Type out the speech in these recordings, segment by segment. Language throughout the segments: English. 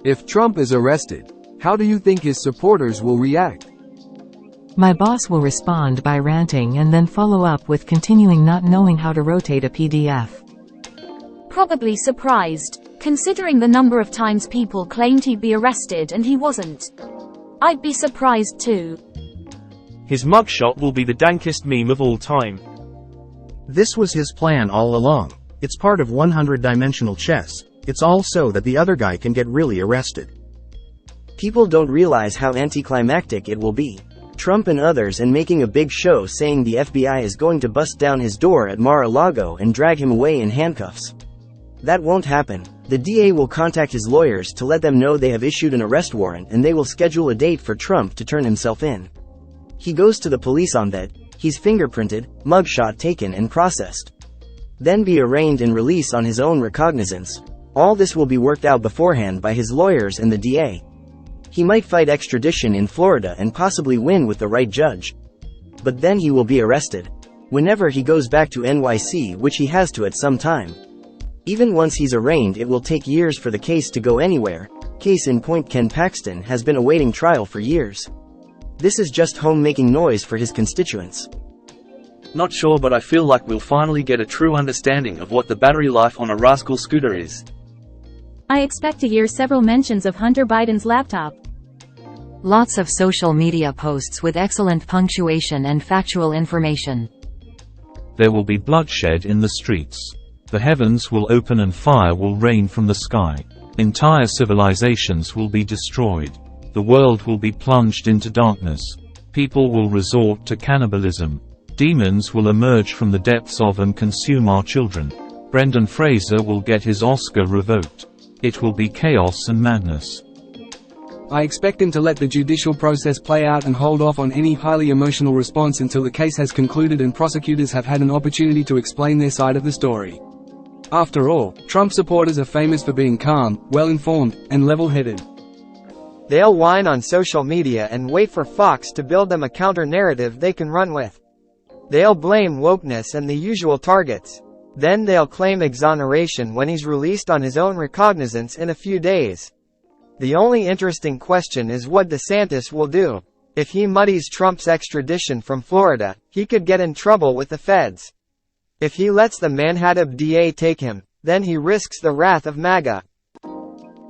If Trump is arrested, how do you think his supporters will react? My boss will respond by ranting and then follow up with continuing not knowing how to rotate a PDF. Probably surprised, considering the number of times people claimed he'd be arrested and he wasn't. I'd be surprised too. His mugshot will be the dankest meme of all time. This was his plan all along. It's part of 100-dimensional chess. It's all so that the other guy can get really arrested. People don't realize how anticlimactic it will be. Trump and others and making a big show saying the FBI is going to bust down his door at Mar-a-Lago and drag him away in handcuffs. That won't happen. The DA will contact his lawyers to let them know they have issued an arrest warrant and they will schedule a date for Trump to turn himself in. He goes to the police on that, he's fingerprinted, mugshot taken and processed. Then be arraigned and released on his own recognizance. All this will be worked out beforehand by his lawyers and the DA. He might fight extradition in Florida and possibly win with the right judge. But then he will be arrested. Whenever he goes back to NYC, which he has to at some time. Even once he's arraigned, it will take years for the case to go anywhere. Case in point, Ken Paxton has been awaiting trial for years. This is just home making noise for his constituents. Not sure, but I feel like we'll finally get a true understanding of what the battery life on a rascal scooter is. I expect to hear several mentions of Hunter Biden's laptop. Lots of social media posts with excellent punctuation and factual information. There will be bloodshed in the streets. The heavens will open and fire will rain from the sky. Entire civilizations will be destroyed. The world will be plunged into darkness. People will resort to cannibalism. Demons will emerge from the depths of and consume our children. Brendan Fraser will get his Oscar revoked. It will be chaos and madness. I expect him to let the judicial process play out and hold off on any highly emotional response until the case has concluded and prosecutors have had an opportunity to explain their side of the story. After all, Trump supporters are famous for being calm, well-informed, and level-headed. They'll whine on social media and wait for Fox to build them a counter-narrative they can run with. They'll blame wokeness and the usual targets. Then they'll claim exoneration when he's released on his own recognizance in a few days. The only interesting question is what DeSantis will do. If he muddies Trump's extradition from Florida, he could get in trouble with the feds. If he lets the Manhattan DA take him, then he risks the wrath of MAGA.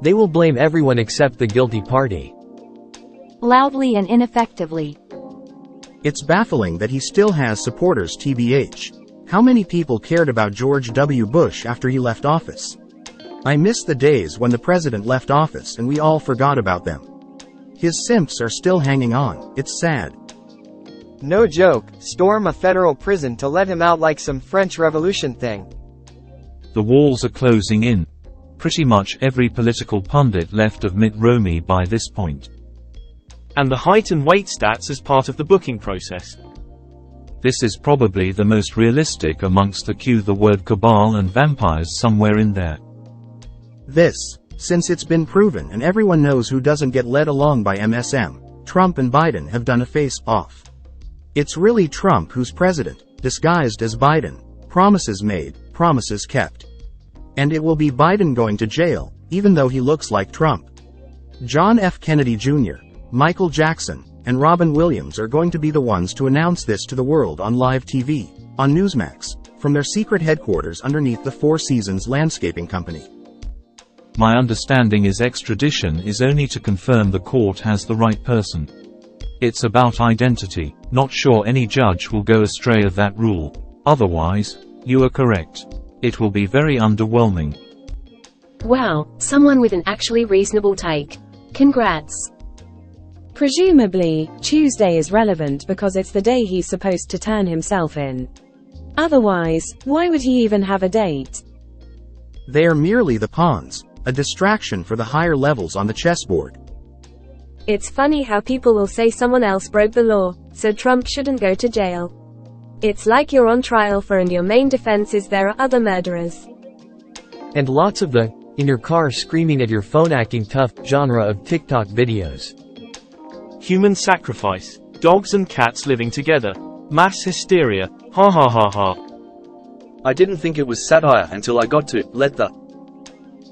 They will blame everyone except the guilty party. Loudly and ineffectively. It's baffling that he still has supporters, TBH. How many people cared about George W. Bush after he left office? I miss the days when the president left office and we all forgot about them. His simps are still hanging on. It's sad. No joke, storm a federal prison to let him out like some French Revolution thing. The walls are closing in. Pretty much every political pundit left of Mitt Romney by this point. And the height and weight stats as part of the booking process. This is probably the most realistic amongst the word cabal and vampires somewhere in there. This, since it's been proven and everyone knows who doesn't get led along by MSM, Trump and Biden have done a face-off. It's really Trump who's president, disguised as Biden, promises made, promises kept. And it will be Biden going to jail, even though he looks like Trump. John F. Kennedy Jr., Michael Jackson, and Robin Williams are going to be the ones to announce this to the world on live TV, on Newsmax, from their secret headquarters underneath the Four Seasons Landscaping Company. My understanding is extradition is only to confirm the court has the right person. It's about identity. Not sure any judge will go astray of that rule. Otherwise, you are correct. It will be very underwhelming. Wow, someone with an actually reasonable take. Congrats. Presumably, Tuesday is relevant because it's the day he's supposed to turn himself in. Otherwise, why would he even have a date? They are merely the pawns, a distraction for the higher levels on the chessboard. It's funny how people will say someone else broke the law, so Trump shouldn't go to jail. It's like you're on trial for and your main defense is there are other murderers. And lots of the, in your car screaming at your phone acting tough, genre of TikTok videos. Human sacrifice. Dogs and cats living together. Mass hysteria. Ha ha ha ha. I didn't think it was satire until I got to let the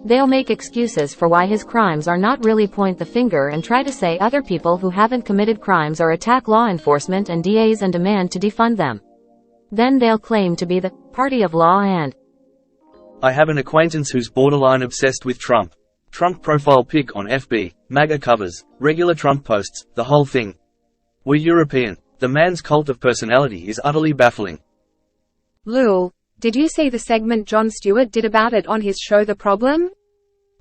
They'll make excuses for why his crimes are not really, point the finger and try to say other people who haven't committed crimes, or attack law enforcement and DAs and demand to defund them. Then they'll claim to be the party of law and I have an acquaintance who's borderline obsessed with Trump. Trump profile pic on FB, MAGA covers, regular Trump posts, the whole thing. We're European. The man's cult of personality is utterly baffling. Lul, did you see the segment Jon Stewart did about it on his show The Problem?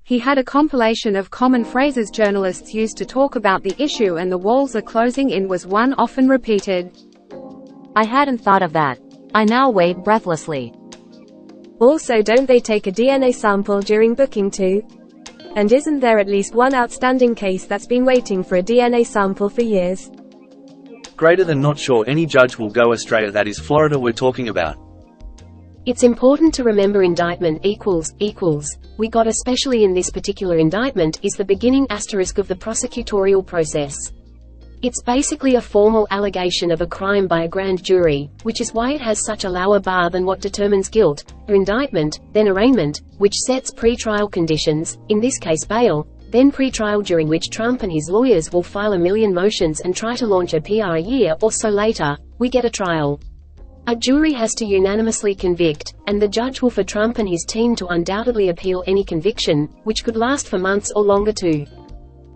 He had a compilation of common phrases journalists used to talk about the issue, and "the walls are closing in" was one often repeated. I hadn't thought of that. I now wait breathlessly. Also, don't they take a DNA sample during booking too? And isn't there at least one outstanding case that's been waiting for a DNA sample for years? Greater than not sure any judge will go astray. That is Florida we're talking about. It's important to remember indictment equals. We got, especially in this particular indictment, is the beginning asterisk of the prosecutorial process. It's basically a formal allegation of a crime by a grand jury, which is why it has such a lower bar than what determines guilt, or indictment, then arraignment, which sets pre-trial conditions, in this case bail, then pre-trial, during which Trump and his lawyers will file a million motions and try to launch a PR a year or so later. We get a trial. A jury has to unanimously convict, and the judge will for Trump and his team to undoubtedly appeal any conviction, which could last for months or longer too.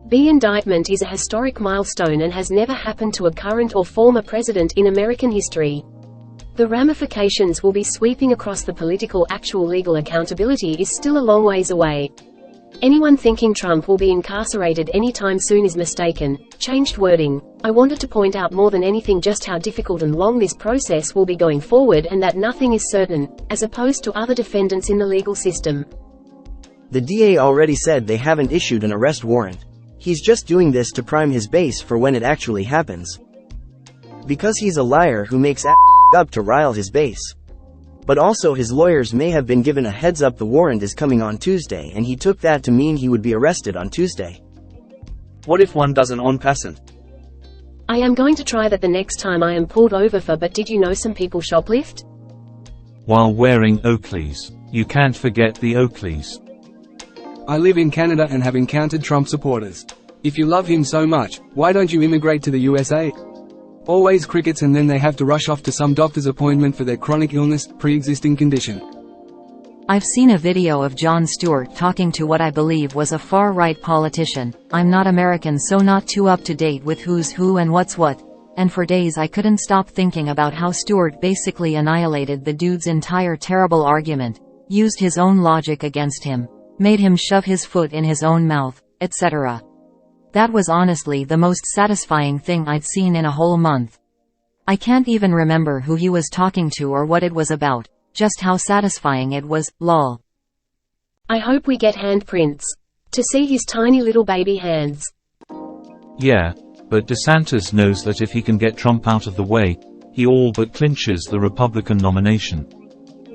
The indictment is a historic milestone and has never happened to a current or former president in American history. The ramifications will be sweeping across the political. Actual legal accountability is still a long ways away. Anyone thinking Trump will be incarcerated anytime soon is mistaken. Changed wording. I wanted to point out more than anything just how difficult and long this process will be going forward, and that nothing is certain, as opposed to other defendants in the legal system. The DA already said they haven't issued an arrest warrant. He's just doing this to prime his base for when it actually happens. Because he's a liar who makes up to rile his base. But also, his lawyers may have been given a heads up the warrant is coming on Tuesday, and he took that to mean he would be arrested on Tuesday. What if one does an en passant? I am going to try that the next time I am pulled over for. But did you know some people shoplift? While wearing Oakleys. You can't forget the Oakleys. I live in Canada and have encountered Trump supporters. If you love him so much, why don't you immigrate to the USA? Always crickets, and then they have to rush off to some doctor's appointment for their chronic illness, pre-existing condition. I've seen a video of Jon Stewart talking to what I believe was a far-right politician. I'm not American, so not too up to date with who's who and what's what. And for days I couldn't stop thinking about how Stewart basically annihilated the dude's entire terrible argument, used his own logic against him, made him shove his foot in his own mouth, etc. That was honestly the most satisfying thing I'd seen in a whole month. I can't even remember who he was talking to or what it was about, just how satisfying it was, lol. I hope we get handprints. To see his tiny little baby hands. Yeah, but DeSantis knows that if he can get Trump out of the way, he all but clinches the Republican nomination.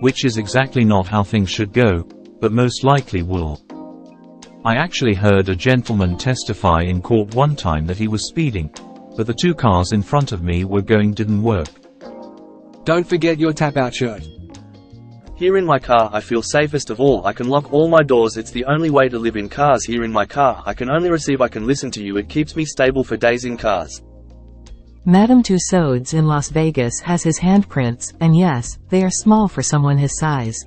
Which is exactly not how things should go, but most likely will. I actually heard a gentleman testify in court one time that he was speeding, but the two cars in front of me were going didn't work. Don't forget your tap-out shirt. Here in my car I feel safest of all. I can lock all my doors. It's the only way to live in cars. Here in my car I can only receive, I can listen to you. It keeps me stable for days in cars. Madame Tussauds in Las Vegas has his handprints, and yes, they are small for someone his size.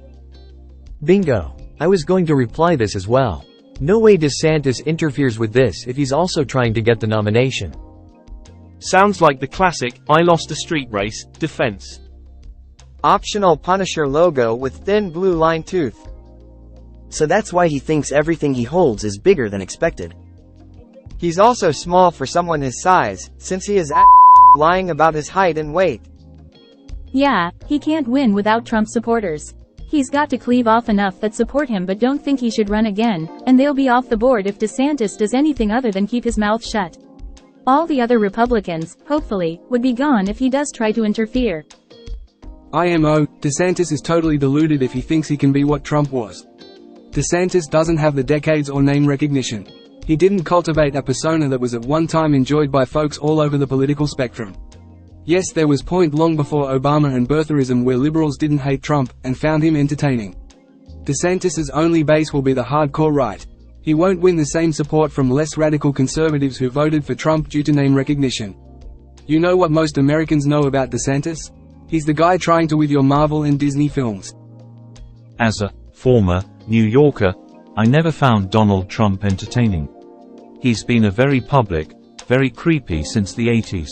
Bingo. I was going to reply this as well. No way DeSantis interferes with this if he's also trying to get the nomination. Sounds like the classic, I lost a street race, defense. Optional Punisher logo with thin blue line tooth. So that's why he thinks everything he holds is bigger than expected. He's also small for someone his size, since he is lying about his height and weight. Yeah, he can't win without Trump supporters. He's got to cleave off enough that support him but don't think he should run again, and they'll be off the board if DeSantis does anything other than keep his mouth shut. All the other Republicans, hopefully, would be gone if he does try to interfere. IMO, DeSantis is totally deluded if he thinks he can be what Trump was. DeSantis doesn't have the decades or name recognition. He didn't cultivate a persona that was at one time enjoyed by folks all over the political spectrum. Yes, there was point long before Obama and birtherism where liberals didn't hate Trump, and found him entertaining. DeSantis's only base will be the hardcore right. He won't win the same support from less radical conservatives who voted for Trump due to name recognition. You know what most Americans know about DeSantis? He's the guy trying to with your Marvel and Disney films. As a former New Yorker, I never found Donald Trump entertaining. He's been a very public, very creepy since the 80s.